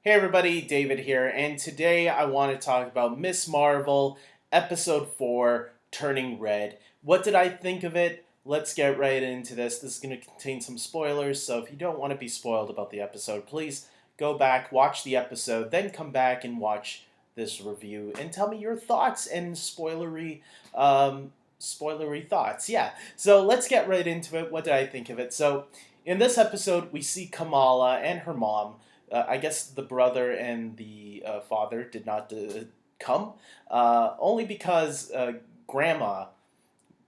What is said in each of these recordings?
Hey everybody, David here, and today I want to talk about Miss Marvel, Episode 4, Turning Red. What did I think of it? Let's get right into this. This is going to contain some spoilers, so if you don't want to be spoiled about the episode, please go back, watch the episode, then come back and watch this review and tell me your thoughts and spoilery thoughts. Yeah, so let's get right into it. What did I think of it? So, in this episode, we see Kamala and her mom. I guess the brother and the father did not come, only because Grandma,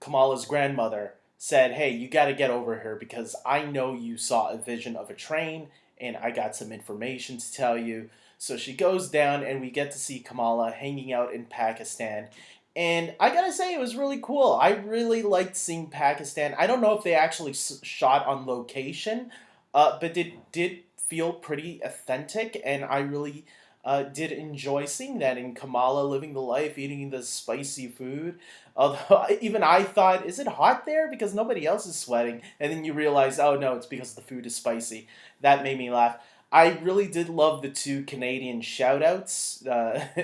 Kamala's grandmother, said, "Hey, you got to get over here because I know you saw a vision of a train, and I got some information to tell you." So she goes down, and we get to see Kamala hanging out in Pakistan. And I gotta say, it was really cool. I really liked seeing Pakistan. I don't know if they actually shot on location, but it did feel pretty authentic, and I really did enjoy seeing that in Kamala living the life, eating the spicy food. Although even I thought, is it hot there? Because nobody else is sweating. And then you realize, oh no, it's because the food is spicy. That made me laugh. I really did love the two Canadian shout outs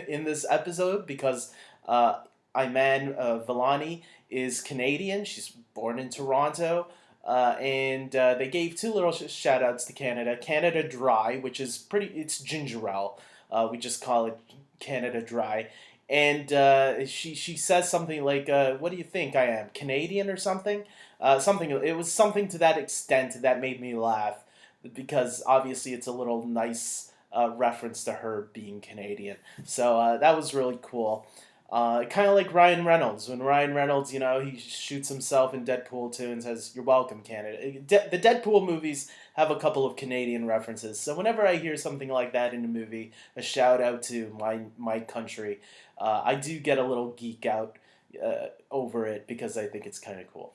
in this episode because Iman Vellani is Canadian. She's born in Toronto. And they gave two little shout outs to Canada. Canada Dry, which is it's ginger ale. We just call it Canada Dry. And she says something like, "What do you think I am, Canadian or something?" Something. It was something to that extent that made me laugh, because obviously it's a little nice reference to her being Canadian. So that was really cool. Kind of like Ryan Reynolds. When Ryan Reynolds, he shoots himself in Deadpool 2 and says, "You're welcome, Canada." The Deadpool movies have a couple of Canadian references. So whenever I hear something like that in a movie, a shout out to my country, I do get a little geek out over it because I think it's kind of cool.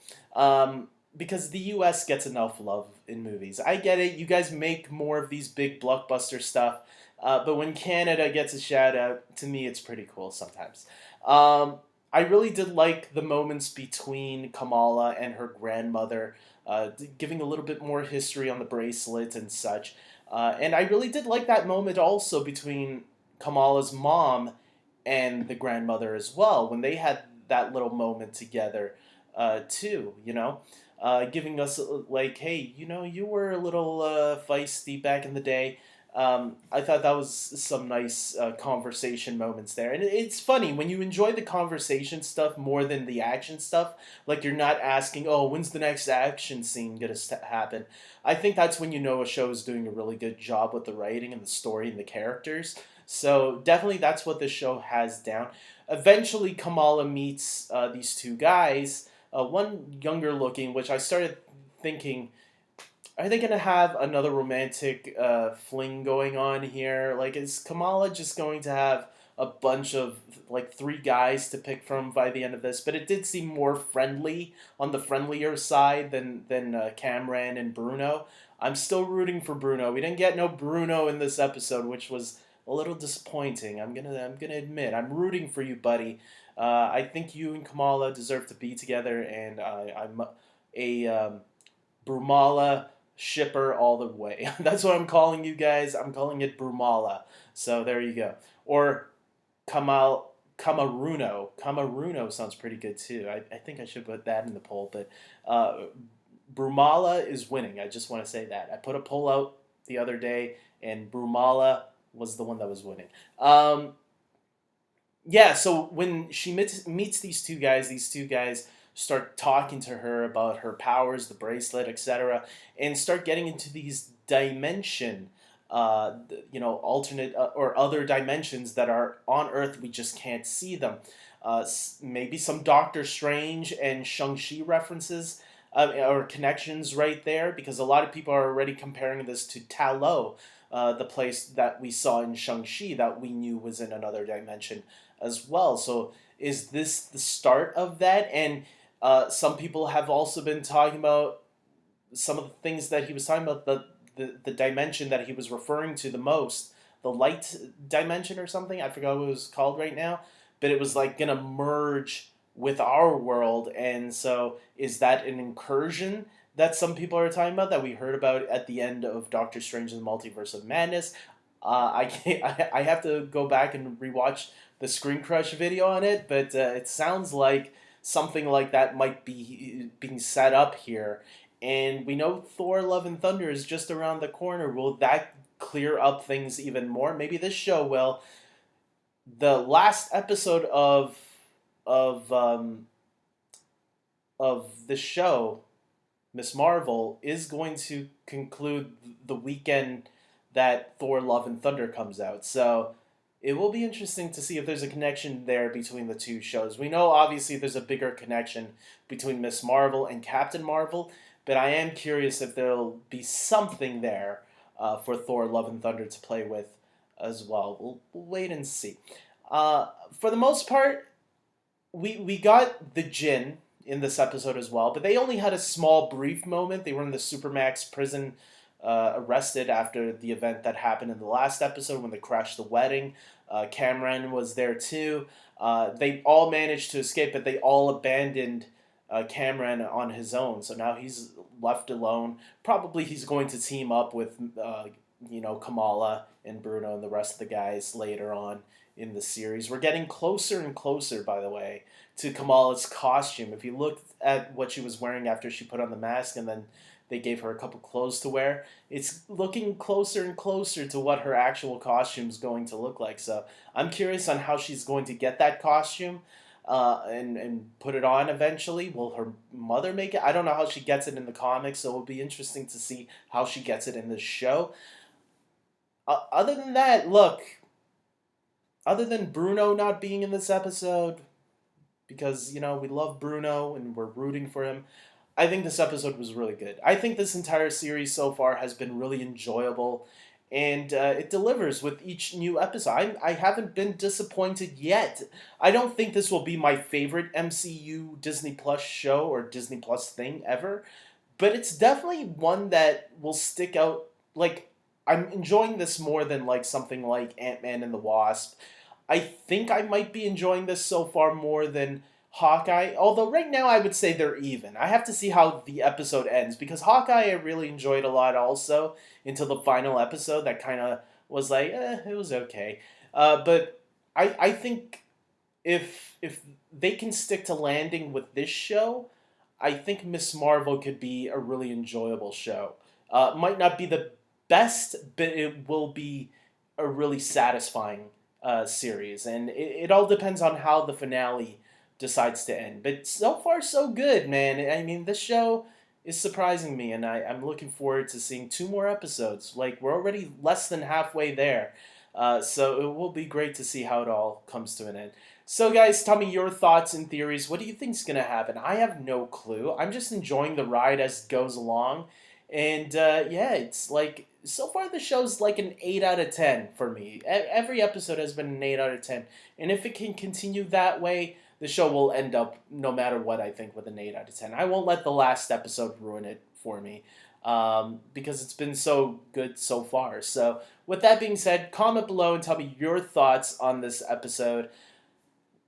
Because the US gets enough love in movies. I get it. You guys make more of these big blockbuster stuff. But when Canada gets a shout out, to me, it's pretty cool sometimes. Um, I really did like the moments between Kamala and her grandmother, giving a little bit more history on the bracelet and such. And I really did like that moment also between Kamala's mom and the grandmother as well, when they had that little moment together, too, giving us like, hey, you were a little feisty back in the day. I thought that was some nice conversation moments there. And it's funny when you enjoy the conversation stuff more than the action stuff. Like, you're not asking, oh, when's the next action scene going to happen? I think that's when you know a show is doing a really good job with the writing and the story and the characters. So definitely that's what the show has down. Eventually, Kamala meets these two guys, one younger looking, which I started thinking, are they gonna have another romantic fling going on here? Like, is Kamala just going to have a bunch of like three guys to pick from by the end of this? But it did seem more friendly, on the friendlier side than Cameron and Bruno. I'm still rooting for Bruno. We didn't get no Bruno in this episode, which was a little disappointing. I'm gonna admit, I'm rooting for you, buddy. I think you and Kamala deserve to be together, and I'm a Brumala shipper all the way. That's what I'm calling you guys. I'm calling it Brumala. So there you go. Or Kamaruno. Kamaruno sounds pretty good too. I think I should put that in the poll, but uh, Brumala is winning. I just want to say that. I put a poll out the other day, and Brumala was the one that was winning. Yeah, so when she meets these two guys start talking to her about her powers, the bracelet, etc., and start getting into these alternate or other dimensions that are on Earth. We just can't see them. Maybe some Doctor Strange and Shang-Chi references or connections right there, because a lot of people are already comparing this to Ta Lo, the place that we saw in Shang-Chi that we knew was in another dimension as well. So is this the start of that? And some people have also been talking about some of the things that he was talking about, the dimension that he was referring to the most, the light dimension or something. I forgot what it was called right now, but it was like gonna merge with our world. And so is that an incursion that some people are talking about, that we heard about at the end of Doctor Strange and the Multiverse of Madness? I have to go back and rewatch the Screen Crush video on it, but it sounds like something like that might be being set up here. And we know Thor: Love and Thunder is just around the corner. Will that clear up things even more? Maybe this show will. The last episode of um, of the show, Miss Marvel, is going to conclude the weekend that Thor: Love and Thunder comes out. So it will be interesting to see if there's a connection there between the two shows. We know obviously there's a bigger connection between Miss Marvel and Captain Marvel, but I am curious if there'll be something there for Thor: Love and Thunder to play with as well. We'll wait and see. For the most part, we got the Jinn in this episode as well, but they only had a small, brief moment. They were in the Supermax prison, arrested after the event that happened in the last episode when they crashed the wedding. Cameron was there too. They all managed to escape, but they all abandoned Cameron on his own. So now he's left alone. Probably he's going to team up with, Kamala and Bruno and the rest of the guys later on in the series. We're getting closer and closer, by the way, to Kamala's costume. If you look at what she was wearing after she put on the mask and then they gave her a couple clothes to wear, it's looking closer and closer to what her actual costume is going to look like. So I'm curious on how she's going to get that costume and put it on eventually. Will her mother make it? I don't know how she gets it in the comics, so it'll be interesting to see how she gets it in the show. Other than that, look, other than Bruno not being in this episode, because, we love Bruno and we're rooting for him, I think this episode was really good. I think this entire series so far has been really enjoyable, and it delivers with each new episode. I haven't been disappointed yet. I don't think this will be my favorite MCU Disney Plus show or Disney Plus thing ever, but it's definitely one that will stick out. Like, I'm enjoying this more than like something like Ant-Man and the Wasp. I think I might be enjoying this so far more than Hawkeye, although right now I would say they're even. I have to see how the episode ends, because Hawkeye I really enjoyed a lot also, until the final episode that kind of was like, it was okay. But I think if they can stick to landing with this show, I think Miss Marvel could be a really enjoyable show. Might not be the best, but it will be a really satisfying series, and it all depends on how the finale decides to end. But so far, so good, man. I mean, this show is surprising me, and I'm looking forward to seeing two more episodes. Like, we're already less than halfway there, so it will be great to see how it all comes to an end. So, guys, tell me your thoughts and theories. What do you think's gonna happen? I have no clue. I'm just enjoying the ride as it goes along, and yeah, it's like so far the show's like an 8 out of 10 for me. Every episode has been an 8 out of 10, and if it can continue that way, the show will end up, no matter what, I think, with an 8 out of 10. I won't let the last episode ruin it for me, because it's been so good so far. So, with that being said, comment below and tell me your thoughts on this episode.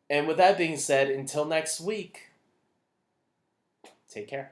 And with that being said, until next week, take care.